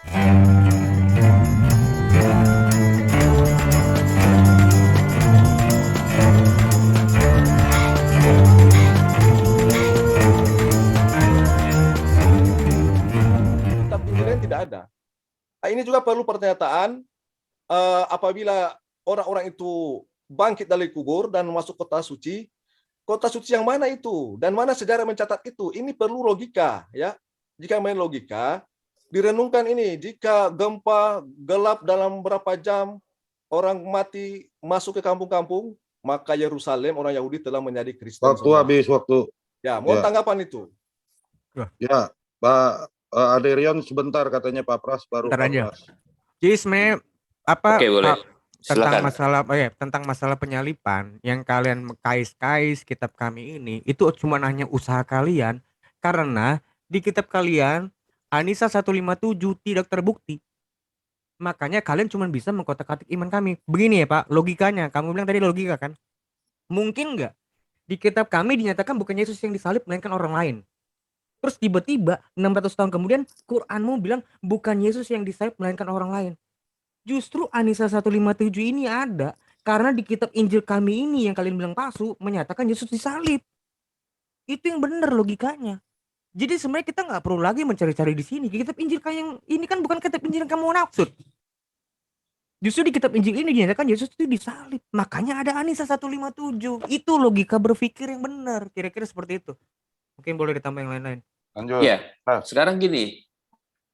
Kitab Injil lain tidak ada. Nah, ini juga perlu pernyataan apabila orang-orang itu bangkit dari kubur dan masuk kota suci yang mana itu dan mana sejarah mencatat itu? Ini perlu logika, ya. Jika main logika, direnungkan ini, jika gempa gelap dalam berapa jam, orang mati masuk ke kampung-kampung, maka Yerusalem orang Yahudi telah menjadi Kristen Waktu semua. habis waktu. Ya, mohon Ya. tanggapan itu. Ya, Pak Aderion sebentar katanya Pak Pras baru Bentar Pak aja. Pras. Jadi sebenarnya apa Oke, boleh. tentang masalah penyalipan yang kalian kais-kais kitab kami ini itu cuma hanya usaha kalian karena di kitab kalian Anisa 157 tidak terbukti. Makanya kalian cuma bisa mengkotak-katik iman kami. Begini ya Pak, logikanya. Kamu bilang tadi logika kan? Mungkin nggak di kitab kami dinyatakan bukan Yesus yang disalib melainkan orang lain. Terus tiba-tiba 600 tahun kemudian Quranmu bilang bukan Yesus yang disalib melainkan orang lain. Justru Anisa 157 ini ada karena di kitab Injil kami ini yang kalian bilang palsu menyatakan Yesus disalib. Itu yang benar logikanya. Jadi sebenarnya kita nggak perlu lagi mencari-cari di sini. Kitab Injil yang ini kan bukan kitab Injil yang kamu maksud. Justru di kitab Injil ini dinyatakan Yesus itu disalib. Makanya ada Anisa 157. Itu logika berpikir yang benar. Kira-kira seperti itu. Mungkin boleh ditambah yang lain-lain. Lanjut. Ya, sekarang gini.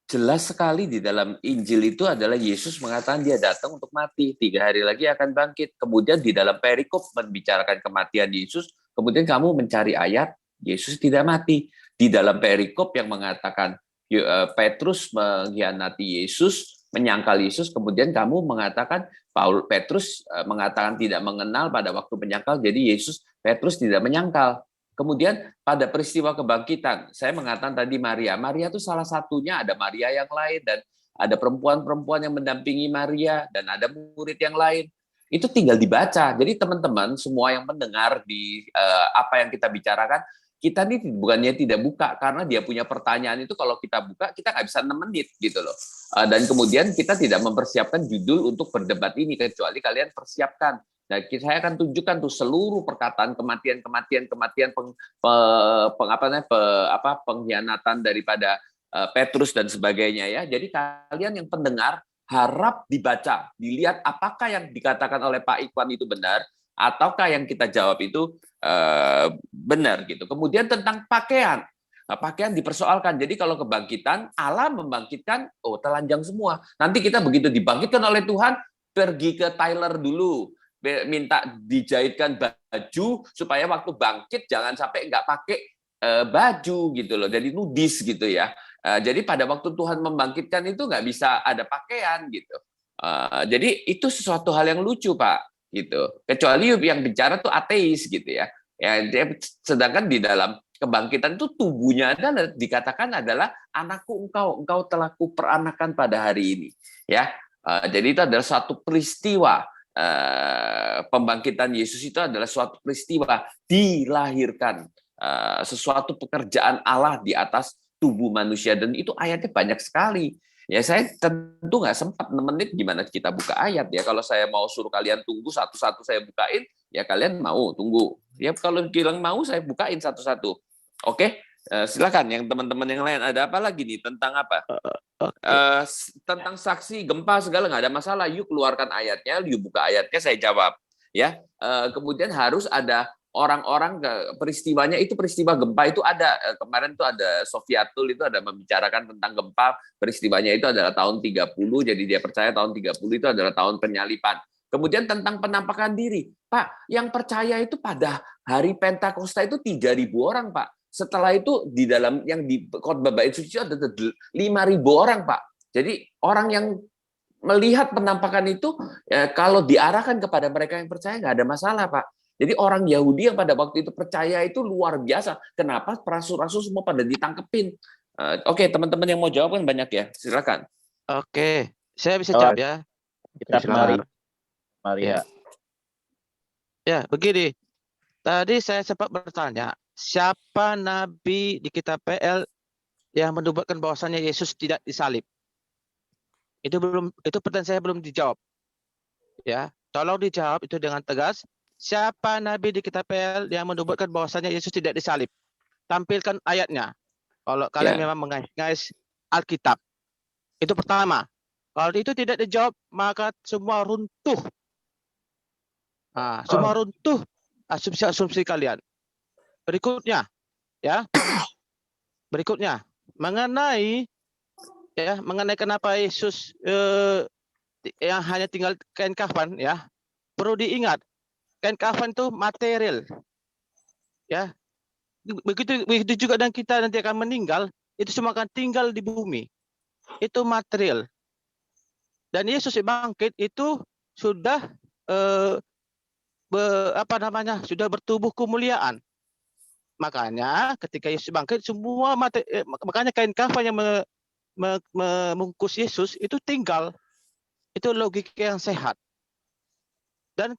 Jelas sekali di dalam Injil itu adalah Yesus mengatakan dia datang untuk mati. 3 hari lagi akan bangkit. Kemudian di dalam perikop membicarakan kematian Yesus. Kemudian kamu mencari ayat Yesus tidak mati. Di dalam perikop yang mengatakan Petrus mengkhianati Yesus, menyangkal Yesus. Kemudian kamu mengatakan Petrus mengatakan tidak mengenal pada waktu menyangkal. Jadi Petrus tidak menyangkal. Kemudian pada peristiwa kebangkitan, saya mengatakan tadi Maria itu salah satunya, ada Maria yang lain dan ada perempuan-perempuan yang mendampingi Maria dan ada murid yang lain. Itu tinggal dibaca. Jadi teman-teman semua yang mendengar di apa yang kita bicarakan, kita ini bukannya tidak buka karena dia punya pertanyaan itu kalau kita buka kita nggak bisa 6 menit gitu loh. Dan kemudian kita tidak mempersiapkan judul untuk berdebat ini kecuali kalian persiapkan. Nah, saya akan tunjukkan tuh seluruh perkataan kematian pengkhianatan daripada Petrus dan sebagainya ya. Jadi kalian yang pendengar harap dibaca, dilihat apakah yang dikatakan oleh Pak Ikhwan itu benar ataukah yang kita jawab itu benar gitu. Kemudian tentang pakaian. Nah, pakaian dipersoalkan. Jadi kalau kebangkitan, Allah membangkitkan, telanjang semua. Nanti kita begitu dibangkitkan oleh Tuhan, pergi ke tailor dulu. Minta dijahitkan baju supaya waktu bangkit jangan sampai nggak pakai baju gitu loh, jadi nudis gitu ya. Jadi pada waktu Tuhan membangkitkan itu nggak bisa ada pakaian gitu. Jadi itu sesuatu hal yang lucu Pak gitu. Kecuali yang bicara tuh ateis gitu ya. Sedangkan di dalam kebangkitan itu tubuhnya adalah dikatakan adalah anakku engkau telah kuperanakan pada hari ini ya. Jadi itu adalah suatu peristiwa. Pembangkitan Yesus itu adalah suatu peristiwa dilahirkan, sesuatu pekerjaan Allah di atas tubuh manusia dan itu ayatnya banyak sekali. Ya saya tentu nggak sempat 6 menit gimana kita buka ayat ya. Kalau saya mau suruh kalian tunggu satu-satu saya bukain, ya kalian mau tunggu. Ya kalau bilang mau saya bukain satu-satu. Oke, silakan yang teman-teman yang lain ada apa lagi nih tentang apa? Tentang saksi gempa segala nggak ada masalah. Yuk keluarkan ayatnya, yuk buka ayatnya saya jawab. Ya, kemudian harus ada orang-orang peristiwanya itu peristiwa gempa itu ada kemarin tuh ada Sofiatul itu ada membicarakan tentang gempa peristiwanya itu adalah tahun 30 jadi dia percaya tahun 30 itu adalah tahun penyalipan. Kemudian tentang penampakan diri, Pak, yang percaya itu pada hari Pentakosta itu 3.000 orang, Pak. Setelah itu di dalam yang di khotbah bait suci ada 5.000 orang, Pak. Jadi orang yang melihat penampakan itu kalau diarahkan kepada mereka yang percaya nggak ada masalah, Pak. Jadi orang Yahudi yang pada waktu itu percaya itu luar biasa. Kenapa rasul-rasul semua pada ditangkepin? Oke, teman-teman yang mau jawab kan banyak ya. Silakan. Oke, saya bisa jawab ya. Kita Maria. Ya, begini. Tadi saya sempat bertanya, siapa nabi di kitab PL yang menubuatkan bahwasannya Yesus tidak disalib? Itu pertanyaan saya belum dijawab. Ya, tolong dijawab itu dengan tegas. Siapa nabi di kitab PL yang menubuatkan bahwasanya Yesus tidak disalib? Tampilkan ayatnya. Kalau kalian Ya. memang mengais Alkitab. Itu pertama. Kalau itu tidak dijawab, maka semua runtuh. Semua runtuh asumsi-asumsi kalian. Berikutnya, ya. Berikutnya, mengenai kenapa Yesus yang hanya tinggal kain kafan, ya. Perlu diingat, kain kafan itu material. Ya. Begitu juga dengan kita nanti akan meninggal, itu semua akan tinggal di bumi. Itu material. Dan Yesus bangkit itu sudah sudah bertubuh kemuliaan. Makanya ketika Yesus bangkit semua makanya kain kafan yang membungkus Yesus itu tinggal. Itu logika yang sehat. Dan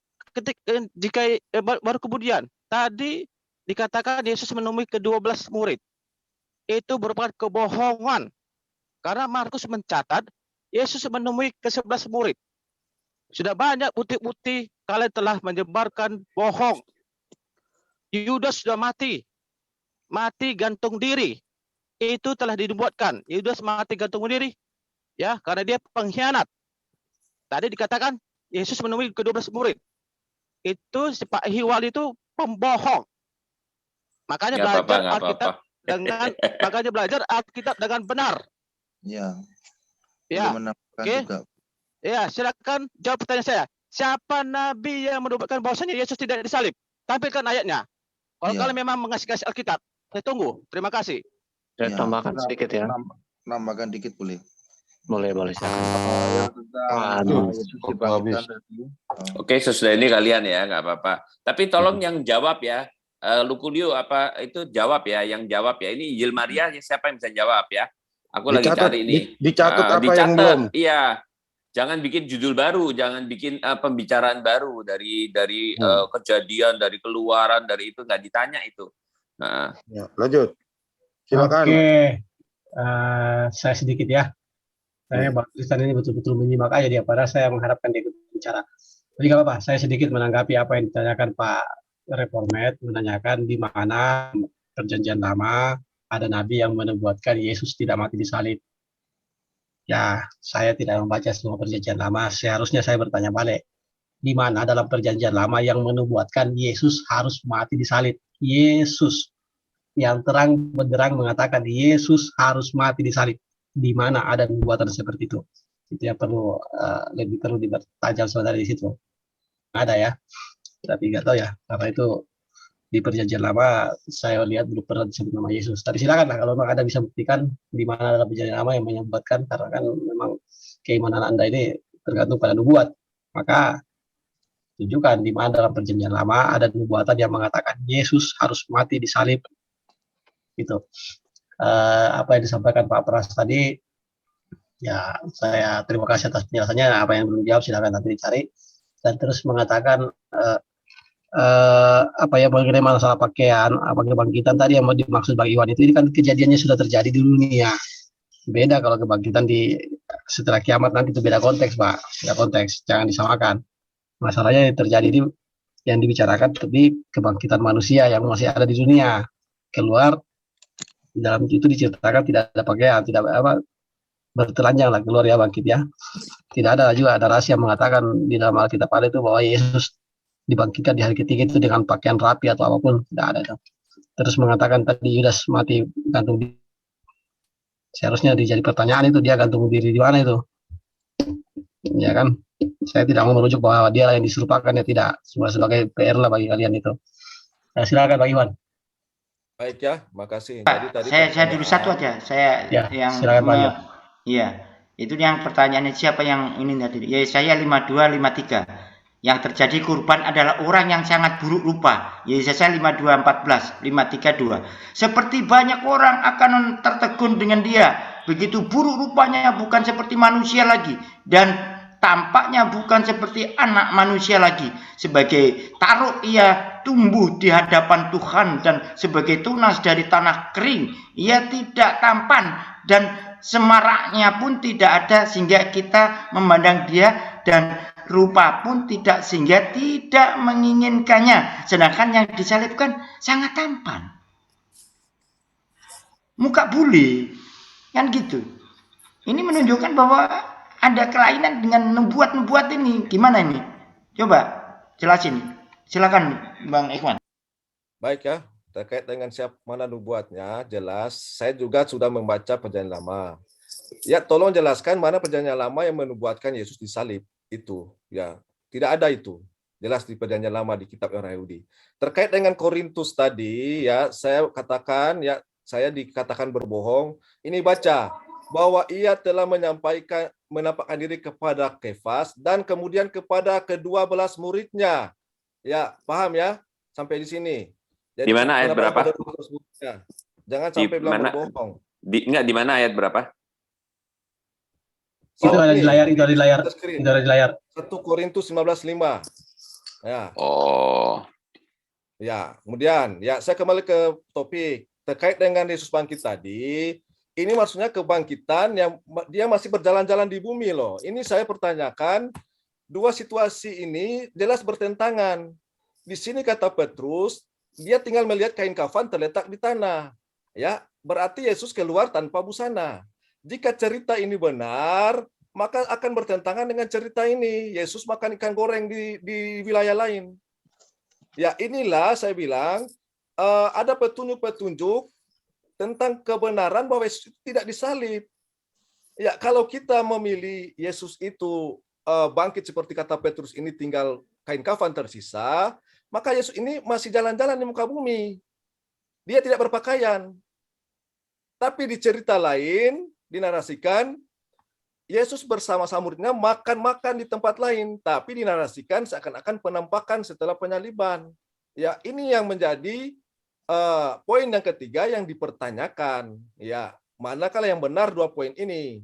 jika baru kemudian tadi dikatakan Yesus menemui ke-12 murid. Itu merupakan kebohongan. Karena Markus mencatat Yesus menemui ke-11 murid. Sudah banyak bukti-bukti kalian telah menyebarkan bohong. Yudas sudah mati. Mati gantung diri. Itu telah dibuatkan. Yudas mati gantung diri. Ya, karena dia pengkhianat. Tadi dikatakan Yesus menemui ke-12 murid. Itu si Pak Hiwal itu pembohong. Makanya belajar Alkitab dengan benar. Ya. Ya. Boleh menambahkan Oke. juga. Ya, silakan jawab pertanyaan saya. Siapa nabi yang menubuatkan bahwasanya Yesus tidak disalib? Tampilkan ayatnya. Kalau Iya. kalian memang mengasih Alkitab, saya tunggu. Terima kasih. Saya Ya. tambahkan sedikit ya. Nambahkan dikit boleh. Boleh silakan. Yang tentang Waduh, Yesus waktu dibangkitkan habis. tadi. Oke, sesudah ini kalian ya, nggak apa-apa. Tapi tolong yang jawab ya. Lukulio apa itu jawab ya, yang jawab ya. Ini Injil Maria siapa yang bisa jawab ya? Aku lagi Dicatat, cari ini. dicatat apa yang Dicatat, belum. iya. Jangan bikin judul baru, jangan bikin pembicaraan baru dari kejadian, dari keluaran, dari itu nggak ditanya itu. Nah, Ya, lanjut. Silakan. Oke, saya sedikit ya. Saya Bang Tristan ini betul-betul menyimak aja dia, padahal saya mengharapkan dia ikut bicara. Jadi nggak apa-apa, saya sedikit menanggapi apa yang ditanyakan Pak Reformat, menanyakan di mana perjanjian lama ada nabi yang menubuatkan Yesus tidak mati di salib. Ya, saya tidak membaca semua perjanjian lama, seharusnya saya bertanya balik. Di mana dalam perjanjian lama yang menubuatkan Yesus harus mati di salib? Yesus yang terang benderang mengatakan Yesus harus mati di salib. Di mana ada nubuatan seperti itu? Itu yang perlu lebih perlu dipertajam sebenarnya di situ. Ada ya, tapi nggak tahu ya, karena itu di perjanjian lama saya lihat belum pernah disebut nama Yesus. Tadi silakan lah kalau memang ada bisa buktikan di mana dalam perjanjian lama yang menyebutkan, karena kan memang keimanan Anda ini tergantung pada nubuat. Maka tunjukkan di mana dalam perjanjian lama ada nubuatan yang mengatakan Yesus harus mati di salib. Gitu. Apa yang disampaikan Pak Pras tadi, ya saya terima kasih atas penjelasannya. Apa yang belum dijawab silakan nanti dicari. Dan terus mengatakan mengenai masalah pakaian, kebangkitan tadi yang mau dimaksud Bang Iwan itu, ini kan kejadiannya sudah terjadi di dunia. Beda kalau kebangkitan di setelah kiamat nanti, itu beda konteks Pak, beda konteks, jangan disamakan. Masalahnya yang terjadi ini yang dibicarakan tapi kebangkitan manusia yang masih ada di dunia. Keluar di dalam itu diceritakan tidak ada pakaian, tidak bertelanjang lah keluar ya bangkit ya. Tidak ada juga ada rahasia mengatakan di dalam Alkitab ada itu bahwa Yesus dibangkitkan di hari ketiga itu dengan pakaian rapi atau apapun, tidak ada itu. Terus mengatakan tadi Yudas mati gantung diri. Seharusnya dijadi pertanyaan itu, dia gantung diri di mana itu? Ya kan? Saya tidak mau merujuk bahwa dia yang diserupakan, ya tidak. Semua sebagai PR lah bagi kalian itu. Silakan Pak Iwan. Baik ya, makasih. Pak, Tadi saya dulu satu aja. Saya Ya, yang silakan, Pak. Iya. Itu yang pertanyaannya siapa yang ini tadi? Ya, saya 5253. Yang terjadi kurban adalah orang yang sangat buruk rupa. Yesaya 52:14, 532. Seperti banyak orang akan tertegun dengan dia. Begitu buruk rupanya, bukan seperti manusia lagi. Dan tampaknya bukan seperti anak manusia lagi. Sebagai taruh ia tumbuh di hadapan Tuhan, dan sebagai tunas dari tanah kering ia tidak tampan, dan semaraknya pun tidak ada sehingga kita memandang dia, dan rupa pun tidak sehingga tidak menginginkannya. Sedangkan yang disalibkan sangat tampan, muka bule, kan gitu. Ini menunjukkan bahwa ada kelainan dengan nubuat-nubuat ini. Gimana ini? Coba jelasin. Silakan Bang Ikhwan. Baik ya, terkait dengan siapa mana nubuatnya, jelas. Saya juga sudah membaca Perjanjian Lama. Ya, tolong jelaskan mana Perjanjian Lama yang menubuatkan Yesus disalib itu. Ya, tidak ada itu. Jelas di Perjanjian Lama di kitab orang Yahudi. Terkait dengan Korintus tadi, ya saya katakan ya saya dikatakan berbohong. Ini baca bahwa ia telah menampakkan diri kepada Kefas dan kemudian kepada ke-12 muridnya. Ya, paham ya? Sampai di sini. Jadi, Di mana ayat berapa? Jangan sampai bilang berbohong. Di mana ayat berapa? Itu ada di layar, itu ada di layar. Screen. Itu ada di layar. 1 Korintus 15:5. Ya. Oh. Ya, kemudian ya saya kembali ke topik terkait dengan Yesus bangkit tadi. Ini maksudnya kebangkitan yang dia masih berjalan-jalan di bumi loh. Ini saya pertanyakan, dua situasi ini jelas bertentangan. Di sini kata Petrus, dia tinggal melihat kain kafan terletak di tanah. Ya, berarti Yesus keluar tanpa busana. Jika cerita ini benar, maka akan bertentangan dengan cerita ini. Yesus makan ikan goreng di wilayah lain. Ya, inilah saya bilang ada petunjuk-petunjuk tentang kebenaran bahwa Yesus itu tidak disalib. Ya, kalau kita memilih Yesus itu bangkit seperti kata Petrus ini tinggal kain kafan tersisa, maka Yesus ini masih jalan-jalan di muka bumi. Dia tidak berpakaian. Tapi di cerita lain dinarasikan Yesus bersama-sama muridnya makan-makan di tempat lain, tapi dinarasikan seakan-akan penampakan setelah penyaliban. Ya, ini yang menjadi poin yang ketiga yang dipertanyakan. Ya, manakala yang benar dua poin ini?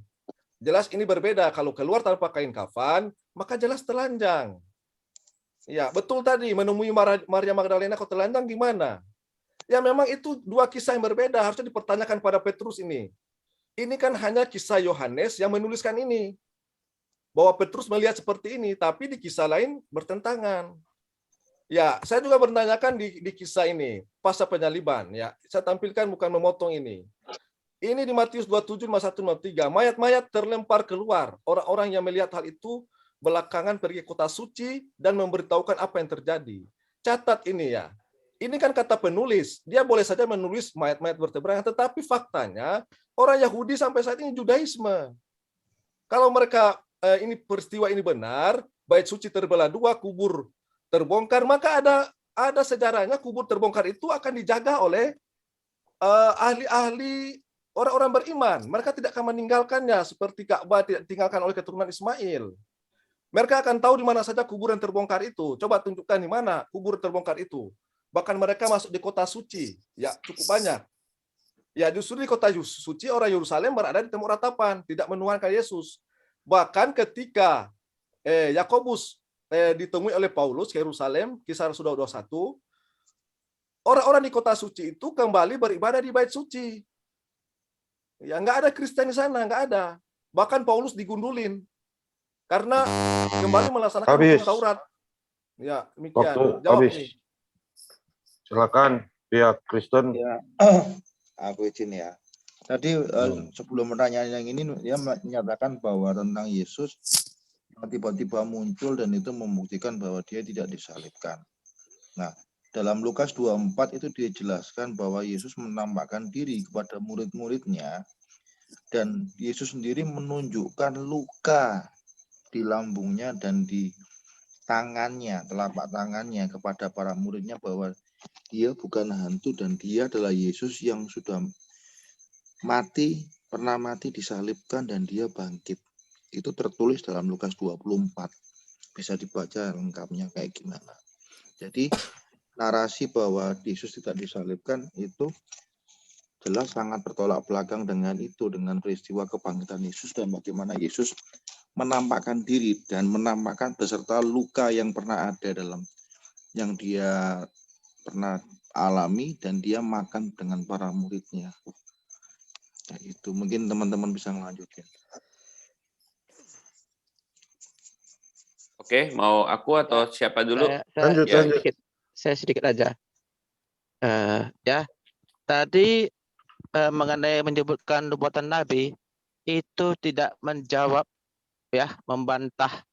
Jelas ini berbeda. Kalau keluar tanpa kain kafan, maka jelas telanjang. Ya, betul tadi menemui Maria Magdalena kok telanjang gimana? Ya, memang itu dua kisah yang berbeda. Harusnya dipertanyakan pada Petrus ini. Ini kan hanya kisah Yohanes yang menuliskan ini. Bahwa Petrus melihat seperti ini, tapi di kisah lain bertentangan. Ya, saya juga bertanyakan di kisah ini, pasca penyaliban. Ya, saya tampilkan bukan memotong ini. Ini di Matius 27:1-3. Mayat-mayat terlempar keluar. Orang-orang yang melihat hal itu belakangan pergi ke kota suci dan memberitahukan apa yang terjadi. Catat ini ya. Ini kan kata penulis. Dia boleh saja menulis mayat-mayat bertebarangan, tetapi faktanya orang Yahudi sampai saat ini Judaisme. Kalau mereka ini peristiwa ini benar, bait suci terbelah dua, kubur terbongkar, maka ada sejarahnya kubur terbongkar itu akan dijaga oleh ahli-ahli orang-orang beriman. Mereka tidak akan meninggalkannya seperti Ka'bah tidak ditinggalkan oleh keturunan Ismail. Mereka akan tahu di mana saja kuburan terbongkar itu. Coba tunjukkan di mana kubur terbongkar itu. Bahkan mereka masuk di kota suci. Ya, cukup banyak. Ya, justru di kota suci orang Yerusalem berada di tembok ratapan, tidak menuhankan Yesus. Bahkan ketika Yakobus ditemui oleh Paulus ke Yerusalem, Kisah Rasul 21, orang-orang di kota suci itu kembali beribadah di bait suci. Ya, nggak ada Kristen di sana, nggak ada. Bahkan Paulus digundulin karena kembali melaksanakan hukum Taurat. Ya, demikian. Waktu Jawab habis. ini. Silakan pihak Kristen. Ya, aku izin ya. Tadi sebelum pertanyaan yang ini dia menyatakan bahwa tentang Yesus tiba-tiba muncul dan itu membuktikan bahwa dia tidak disalibkan. Nah, dalam Lukas 24 itu dia jelaskan bahwa Yesus menampakkan diri kepada murid-muridnya dan Yesus sendiri menunjukkan luka di lambungnya dan di tangannya, telapak tangannya kepada para muridnya bahwa dia bukan hantu dan dia adalah Yesus yang sudah mati, pernah mati disalibkan dan dia bangkit. Itu tertulis dalam Lukas 24. Bisa dibaca lengkapnya kayak gimana. Jadi narasi bahwa Yesus tidak disalibkan itu jelas sangat bertolak belakang dengan itu, dengan peristiwa kebangkitan Yesus dan bagaimana Yesus menampakkan diri dan menampakkan beserta luka yang pernah ada dalam yang dia pernah alami dan dia makan dengan para muridnya. itu mungkin teman-teman bisa melanjutkan. Oke, mau aku atau siapa dulu? Lanjut, Ya, lanjut. Saya sedikit aja. Ya, tadi mengenai menyebutkan nubuatan Nabi itu tidak menjawab, ya, membantah,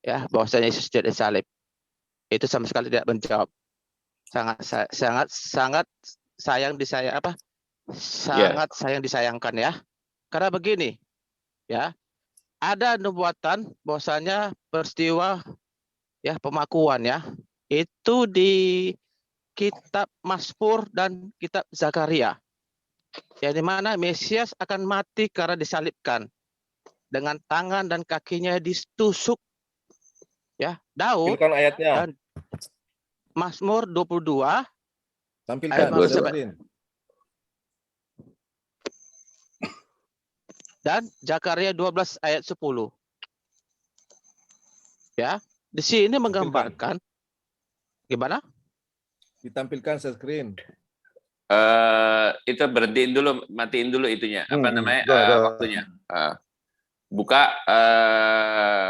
ya, bahwasanya Yesus tidak disalib. Itu sama sekali tidak menjawab. Sangat sayang sangat sayang disayangkan, ya. Karena begini, ya, ada nubuatan bahwasanya peristiwa, ya, pemakuan, ya, itu di kitab Mazmur dan kitab Zakaria, yang dimana Mesias akan mati karena disalibkan dengan tangan dan kakinya ditusuk, ya, Daud. Tampilkan ayatnya. Dan Mazmur 22 Tampilkan. ayat 15 share sampai screen. dan Zakaria 12 ayat 10. Ya, di sini menggambarkan gimana? Ditampilkan share screen. Itu berhentiin dulu, matiin dulu itunya. Apa namanya? Udah. Waktunya. Buka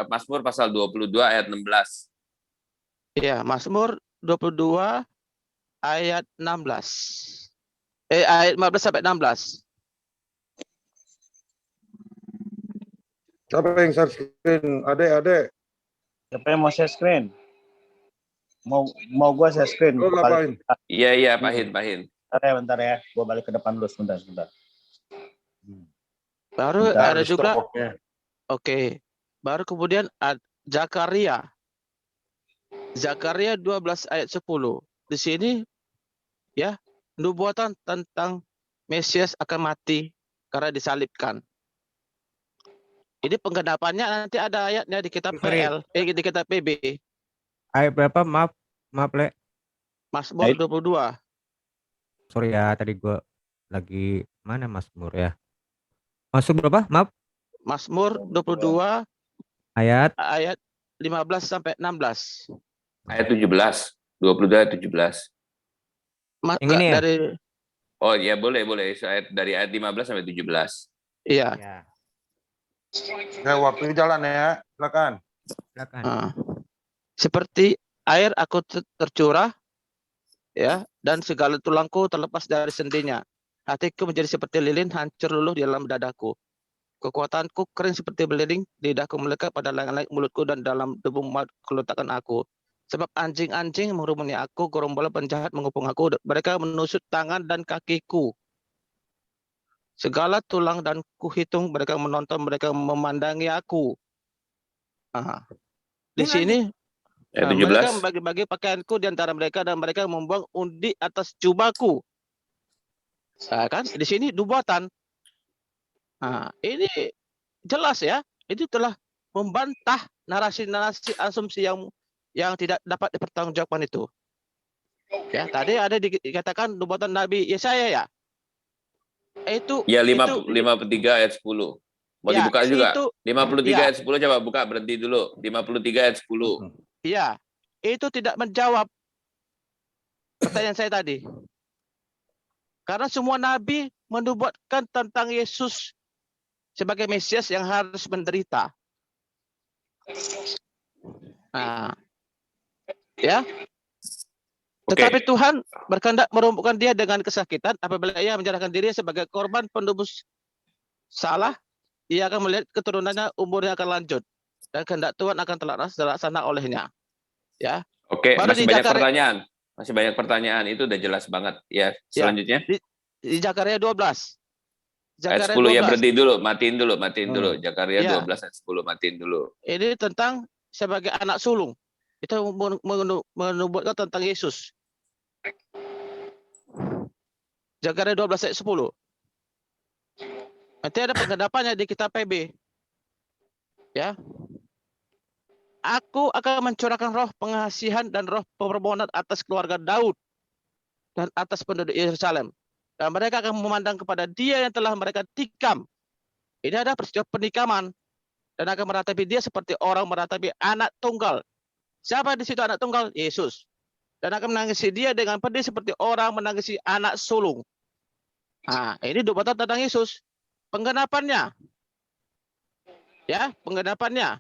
Mazmur pasal 22 ayat 16. Iya, Mazmur 22 ayat 16. Ayat 15 sampai 16. Siapa yang share screen? Adek. Siapa yang mau share screen? Mau gua share screen. Lo ngapain? Iya, Pahin. Bentar ya. Gua balik ke depan dulu sebentar. Baru Bentar, ada di stop juga. box-nya. Oke. Baru kemudian Zakaria 12 ayat 10. Di sini, ya, nubuatan tentang Mesias akan mati karena disalibkan. Ini penggenapannya nanti ada ayatnya di kitab Sorry. di kitab PB. Ayat berapa? Maaf, Le. Mazmur 22. Sorry ya, tadi gua lagi mana Mazmur ya? Mazmur berapa? Maaf. Mazmur 22 Ayat ayat 15 sampai 16. Ayat 17. 22 ayat 17. Yang ini ya? Dari Oh ya, boleh. Dari ayat 15 sampai 17. iya. Ya, Ya, waktunya jalan ya. Silakan. silakan. Seperti air aku tercurah, ya, dan segala tulangku terlepas dari sendinya. Hatiku menjadi seperti lilin hancur luluh di dalam dadaku. Kekuatanku kering seperti beliling, lidahku melekat pada langit mulutku dan dalam debu keletakan aku. Sebab anjing-anjing merumuni aku, gerombolan penjahat mengepung aku, mereka menusuk tangan dan kakiku. Segala tulang dan kuhitung, mereka menonton, mereka memandangi aku. Di sini Ayat mereka 17. membagi-bagi pakaianku di antara mereka dan mereka membuang undi atas jubahku. Kan di sini nubuatan. Ini jelas, ya. Itu telah membantah narasi-narasi asumsi yang tidak dapat dipertanggungjawabkan itu. Ya, tadi ada dikatakan nubuatan Nabi Yesaya, ya. Itu Ya, itu 53 ayat 10. Mau ya, dibuka juga? itu 53 ya. ayat 10 coba buka, berhenti dulu. 53 ayat 10. Iya, itu tidak menjawab pertanyaan saya tadi. Karena semua nabi menubuatkan tentang Yesus sebagai Mesias yang harus menderita. Ya. Tetapi Tuhan berkehendak merumpukan dia dengan kesakitan apabila ia menyerahkan diri sebagai korban penebus salah, ia akan melihat keturunannya umurnya akan lanjut dan kehendak Tuhan akan terlaksana olehnya. Ya. Oke, Baru masih di banyak Zakaria- pertanyaan. Masih banyak pertanyaan, itu udah jelas banget. Ya, selanjutnya. Di Zakaria 12. Ayat Zakaria 10 ya, 12. berhenti dulu, matiin dulu. Zakaria Ya. 12 ayat 10, matiin dulu. Ini tentang sebagai anak sulung. Itu menubuatkan tentang Yesus. Zakaria 12 ayat 10. Nanti ada penggenapannya di kitab PB. Ya. Aku akan mencurahkan roh pengasihan dan roh permohonan atas keluarga Daud dan atas penduduk Yerusalem. Dan mereka akan memandang kepada dia yang telah mereka tikam. Ini ada peristiwa penikaman. Dan akan meratapi dia seperti orang meratapi anak tunggal. Siapa di situ anak tunggal? Yesus. Dan akan menangisi dia dengan pedih seperti orang menangisi anak sulung. Ini nubuatan tentang Yesus. penggenapannya. Ya, penggenapannya.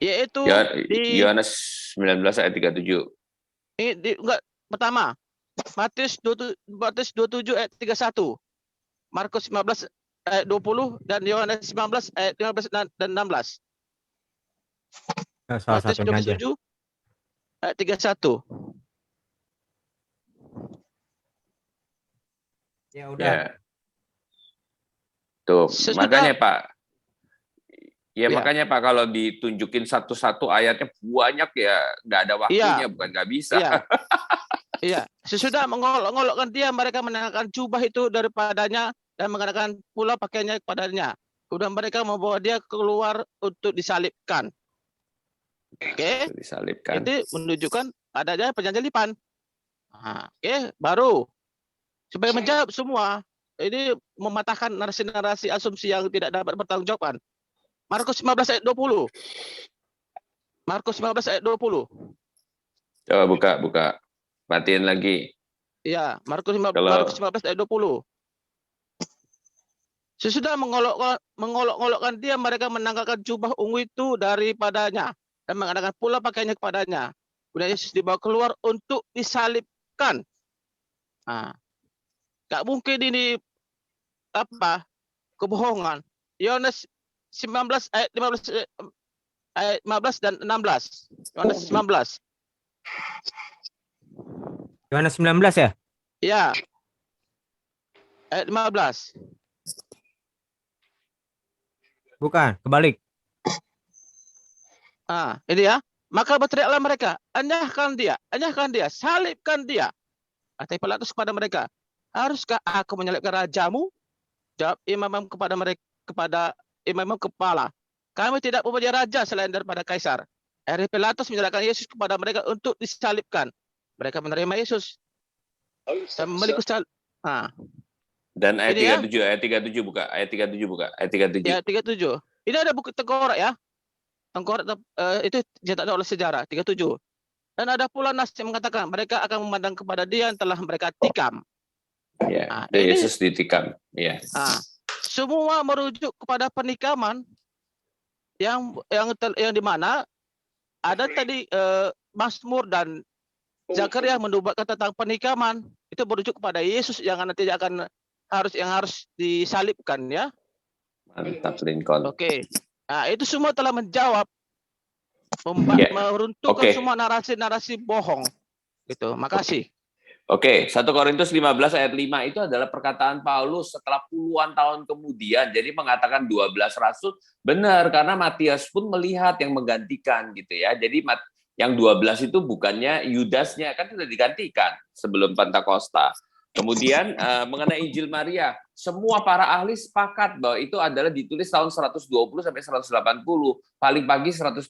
Yaitu di Yohanes 19 ayat 37. enggak, pertama Matius 27 ayat 31, Markus 15 ayat 20, dan Yohanes 19 ayat 15 dan 16. Salah Matius satunya aja. 27 ayat 31. Ya udah. Ya. Tuh, Sesudah- makanya Pak. Ya, Ya. makanya Pak, kalau ditunjukin satu-satu ayatnya banyak ya nggak ada waktunya, bukan nggak bisa. Iya. Iya, sesudah mengolok-olokkan dia, mereka mengenakan jubah itu daripadanya dan mengenakan pula pakaiannya kepadanya. Kemudian mereka membawa dia keluar untuk disalibkan. Oke, Disalibkan. itu menunjukkan adanya perjanjian lipan. Nah, oke, baru supaya menjawab semua, ini mematahkan narasi-narasi asumsi yang tidak dapat bertanggungjawabkan. Markus 15 ayat 20. Markus 15 ayat 20. Coba buka. Matiin lagi. Ya, Markus Kalau- 15 ayat 20. Sesudah mengolok-olokkan dia, mereka menanggalkan jubah ungu itu daripadanya dan mengenakan pula pakaiannya kepadanya. Kemudian Yesus dibawa keluar untuk disalibkan. Nah, gak mungkin ini apa kebohongan. Yohanes 19 ayat 15 dan 16. Yohanes 19. Yohanes 19 ya? Ya. Ayat 15. Bukan, kebalik. Ini ya. Maka berteriaklah mereka, enyahkan dia, salibkan dia. Kata Pilatus kepada mereka, haruskah aku menyalibkan rajamu? Jawab imam kepada mereka, kepada imam kepala, kami tidak mempunyai raja selain daripada Kaisar. Akhirnya Pilatus menyerahkan Yesus kepada mereka untuk disalibkan. Mereka menerima Yesus dan membelikus Dan ayat Ini ya. 37 buka. Ayat 37 buka. Ayat 37. Ya, 37. Ini ada buku tengkorak ya. Tengkorak itu dicetak oleh sejarah 37. Dan ada pula nas yang mengatakan mereka akan memandang kepada dia yang telah mereka tikam. Ya, Ini- Yesus ditikam. Ya. Semua merujuk kepada penikaman yang di mana ada tadi Mazmur dan Zakaria menubuatkan tentang penikaman, itu merujuk kepada Yesus yang nanti harus disalibkan ya. Mantap Lincoln. Oke. Nah, itu semua telah menjawab Ya. meruntuhkan Oke. semua narasi-narasi bohong. Gitu. Makasih. Oke, 1 Korintus 15 ayat 5 itu adalah perkataan Paulus setelah puluhan tahun kemudian. Jadi mengatakan 12 rasul benar karena Matius pun melihat yang menggantikan gitu ya. Jadi yang 12 itu bukannya Yudasnya, kan sudah digantikan sebelum Pentakosta. Kemudian mengenai Injil Maria, semua para ahli sepakat bahwa itu adalah ditulis tahun 120 sampai 180, paling pagi 120,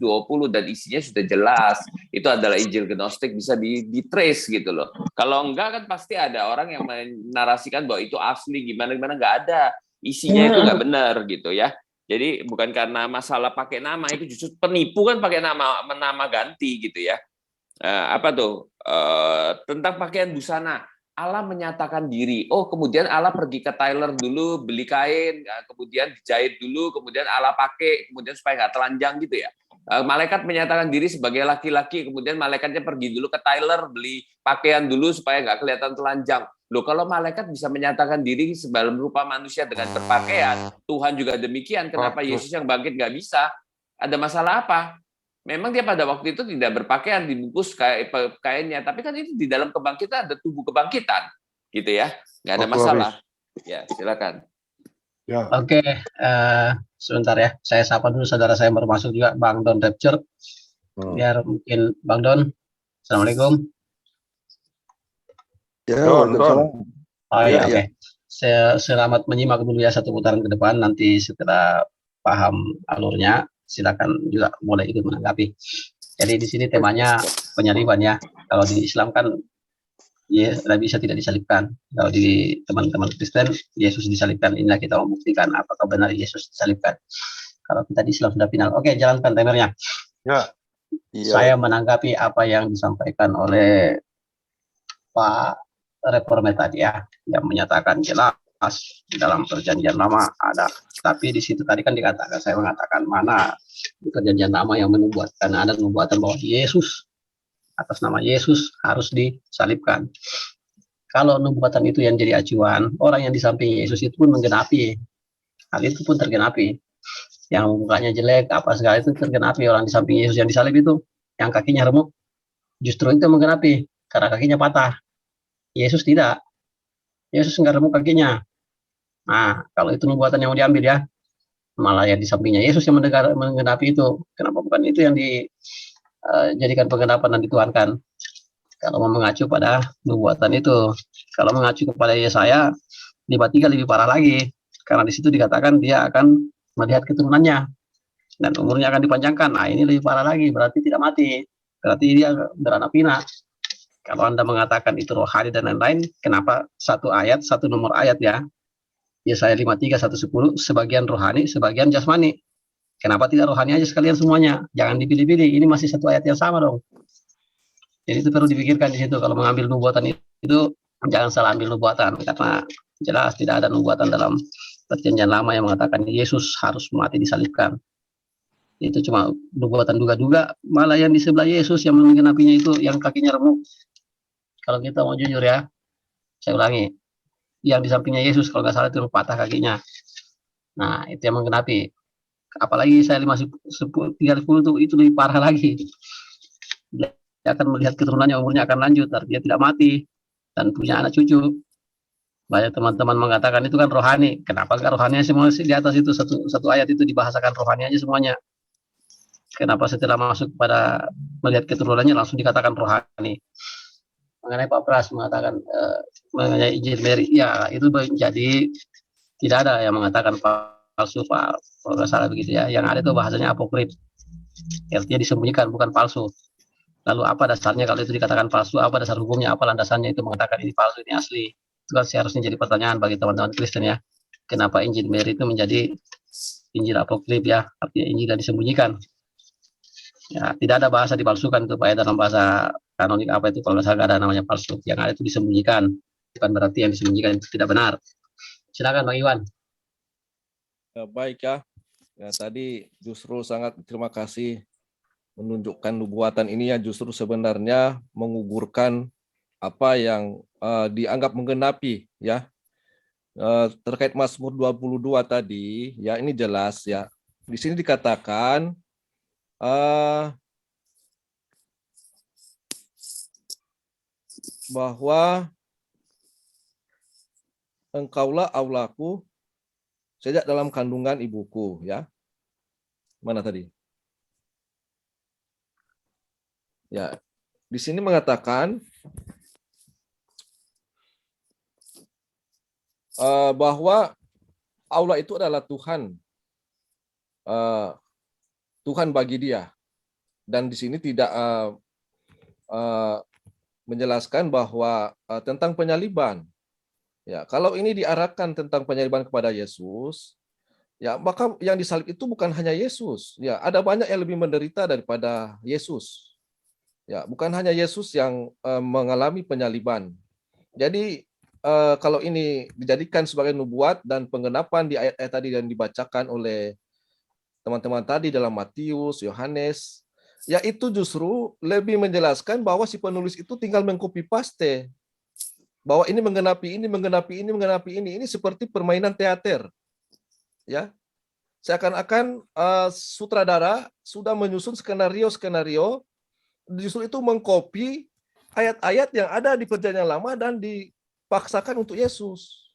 dan isinya sudah jelas. Itu adalah Injil Gnostik, bisa di-trace gitu loh. Kalau enggak kan pasti ada orang yang menarasikan bahwa itu asli, gimana-gimana, nggak ada. Isinya itu nggak benar gitu ya. Jadi bukan karena masalah pakai nama, itu justru penipu kan pakai nama ganti gitu ya. Apa tuh? Tentang pakaian busana. Allah menyatakan diri. Oh, kemudian Allah pergi ke tailor dulu, beli kain, kemudian dijahit dulu, kemudian Allah pakai, kemudian supaya nggak telanjang gitu ya. Malaikat menyatakan diri sebagai laki-laki, kemudian malaikatnya pergi dulu ke tailor, beli pakaian dulu supaya nggak kelihatan telanjang. Loh, kalau malaikat bisa menyatakan diri dalam rupa manusia dengan berpakaian, Tuhan juga demikian. Kenapa Yesus yang bangkit nggak bisa? Ada masalah apa? Memang dia pada waktu itu tidak berpakaian, dibungkus kainnya, tapi kan itu di dalam kebangkitan ada tubuh kebangkitan, gitu ya, nggak ada masalah. Ya, silakan. Ya. Oke, sebentar ya. Saya sapa dulu saudara saya baru masuk juga, Bang Don Rapture. Biar mungkin Bang Don. Assalamualaikum. Ya, Don. Oh Ya, ya, oke. Selamat menyimak dulu ya satu putaran ke depan. Nanti setelah paham alurnya, silakan juga boleh ikut menanggapi. Jadi di sini temanya penyaliban ya. Kalau di Islam kan bisa tidak disalibkan. Kalau di teman-teman Kristen, Yesus disalibkan. Inilah kita membuktikan apakah benar Yesus disalibkan. Kalau kita di Islam sudah final. Oke, jalankan timernya. Ya. Saya menanggapi apa yang disampaikan oleh Pak Reformer tadi ya, yang menyatakan jelas dalam perjanjian lama ada. Tapi di situ tadi kan dikatakan, saya mengatakan mana di perjanjian lama yang menubuatkan, ada nubuatan bahwa Yesus, atas nama Yesus harus disalibkan. Kalau nubuatan itu yang jadi acuan, orang yang di samping Yesus itu pun menggenapi. Hal itu pun tergenapi. Yang mukanya jelek, apa segala itu tergenapi. Orang di samping Yesus yang disalib itu, yang kakinya remuk, justru itu menggenapi. Karena kakinya patah. Yesus tidak. Yesus nggak remuk kakinya. Nah, kalau itu nubuatan yang mau diambil ya, malah yang di sampingnya Yesus yang menggenapi itu. Kenapa bukan itu yang dijadikan penggenapan dan dituhankan? Kalau mau mengacu pada nubuatan itu. Kalau mengacu kepada Yesaya, 53 lebih parah lagi. Karena di situ dikatakan dia akan melihat keturunannya. Dan umurnya akan dipanjangkan. Nah, ini lebih parah lagi. Berarti tidak mati. Berarti dia beranak pinak. Kalau Anda mengatakan itu rohani dan lain-lain, kenapa satu ayat, satu nomor ayat ya? Yesaya 53, 110, sebagian rohani, sebagian jasmani. Kenapa tidak rohani aja sekalian semuanya? Jangan dipilih-pilih. Ini masih satu ayat yang sama dong. Jadi itu perlu dipikirkan di situ. Kalau mengambil nubuatan itu, jangan salah ambil nubuatan. Karena jelas tidak ada nubuatan dalam perjanjian lama yang mengatakan Yesus harus mati disalibkan. Itu cuma nubuatan duga-duga. Malah yang di sebelah Yesus yang menggenapinya itu, yang kakinya remuk. Kalau kita mau jujur ya, saya ulangi. Yang di sampingnya Yesus kalau nggak salah itu patah kakinya. Nah, itu yang menggenapi. Apalagi saya 30 itu lebih parah lagi. Dia akan melihat keturunannya, umurnya akan lanjut, dia tidak mati dan punya anak cucu. Banyak teman-teman mengatakan itu kan rohani. Kenapa nggak rohani semua di atas itu satu ayat itu dibahasakan rohani aja semuanya? Kenapa setelah masuk pada melihat keturunannya langsung dikatakan rohani? Mengenai Pak Pras mengatakan mengenai Injil Mary, ya itu jadi tidak ada yang mengatakan palsu, Pak, kalau nggak salah begitu ya. Yang ada itu bahasanya apokrif, artinya disembunyikan, bukan palsu. Lalu apa dasarnya kalau itu dikatakan palsu? Apa dasar hukumnya? Apa landasannya itu mengatakan ini palsu, ini asli? Itu kan seharusnya jadi pertanyaan bagi teman-teman Kristen ya. Kenapa Injil Mary itu menjadi Injil apokrif ya? Artinya Injil yang disembunyikan. Ya, tidak ada bahasa dipalsukan itu Pak ya, dalam bahasa kanonik apa itu kalau nggak salah nggak ada namanya palsu. Yang ada itu disembunyikan. Bukan berarti yang disembunyikan itu tidak benar. Silakan Bang Iwan. Ya, baik ya. Ya tadi justru sangat terima kasih menunjukkan nubuatan ini yang justru sebenarnya menggugurkan apa yang dianggap menggenapi ya. Terkait Mazmur 22 tadi ya, ini jelas ya. Di sini dikatakan bahwa engkaulah Allahku sejak dalam kandungan ibuku ya. Mana tadi? Ya, di sini mengatakan bahwa Allah itu adalah Tuhan, Tuhan bagi dia. Dan di sini tidak menjelaskan bahwa tentang penyaliban. Ya, kalau ini diarahkan tentang penyaliban kepada Yesus, ya maka yang disalib itu bukan hanya Yesus. Ya, ada banyak yang lebih menderita daripada Yesus. Ya, bukan hanya Yesus yang mengalami penyaliban. Jadi kalau ini dijadikan sebagai nubuat dan penggenapan di ayat-ayat tadi yang dibacakan oleh teman-teman tadi dalam Matius, Yohanes, ya itu justru lebih menjelaskan bahwa si penulis itu tinggal mengcopy paste. Bahwa ini menggenapi ini, menggenapi ini, menggenapi ini. Ini seperti permainan teater. Ya. Seakan-akan sutradara sudah menyusun skenario-skenario, justru itu mengcopy ayat-ayat yang ada di Perjanjian Lama dan dipaksakan untuk Yesus.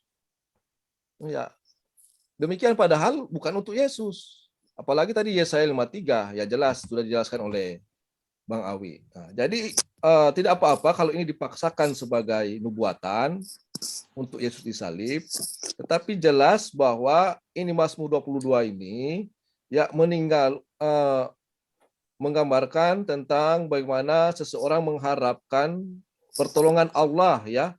Ya. Demikian padahal bukan untuk Yesus. Apalagi tadi Yesaya 53, ya jelas sudah dijelaskan oleh Bang Awi. Nah, jadi tidak apa-apa kalau ini dipaksakan sebagai nubuatan untuk Yesus disalib, tetapi jelas bahwa ini Mazmur 22 ini ya menggambarkan tentang bagaimana seseorang mengharapkan pertolongan Allah ya,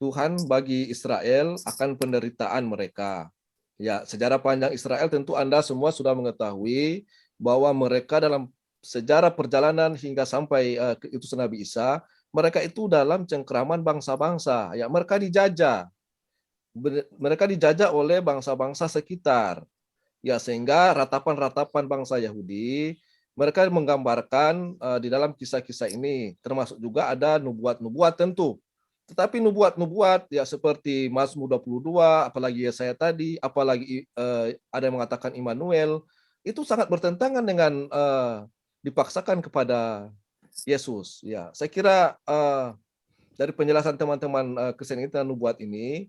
Tuhan bagi Israel akan penderitaan mereka. Ya, sejarah panjang Israel tentu Anda semua sudah mengetahui bahwa mereka dalam sejarah perjalanan hingga sampai keutusan Nabi Isa, mereka itu dalam cengkeraman bangsa-bangsa. Ya, mereka dijajah. mereka dijajah oleh bangsa-bangsa sekitar. Ya, sehingga ratapan-ratapan bangsa Yahudi mereka menggambarkan di dalam kisah-kisah ini, termasuk juga ada nubuat-nubuat tentu. Tetapi nubuat-nubuat ya seperti Mazmur 22, apalagi Yesaya tadi, apalagi ada yang mengatakan Immanuel, itu sangat bertentangan dengan dipaksakan kepada Yesus. Ya, saya kira dari penjelasan teman-teman Kristen kita nubuat ini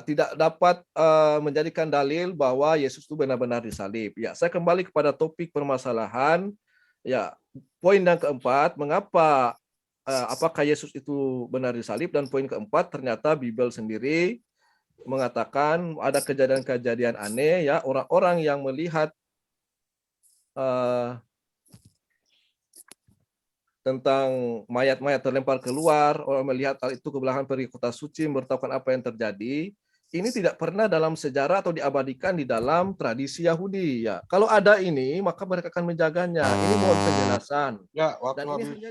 tidak dapat menjadikan dalil bahwa Yesus itu benar-benar disalib. Ya, saya kembali kepada topik permasalahan. Ya, poin yang keempat, mengapa apakah Yesus itu benar disalib, dan poin keempat ternyata Bible sendiri mengatakan ada kejadian-kejadian aneh ya, orang-orang yang melihat tentang mayat-mayat terlempar keluar, orang melihat hal itu ke belakang pergi kota suci, memberitahukan apa yang terjadi. Ini tidak pernah dalam sejarah atau diabadikan di dalam tradisi Yahudi. Ya, kalau ada ini, maka mereka akan menjaganya. Ini mohon penjelasan. Ya, waktu Dan ini habis. hanya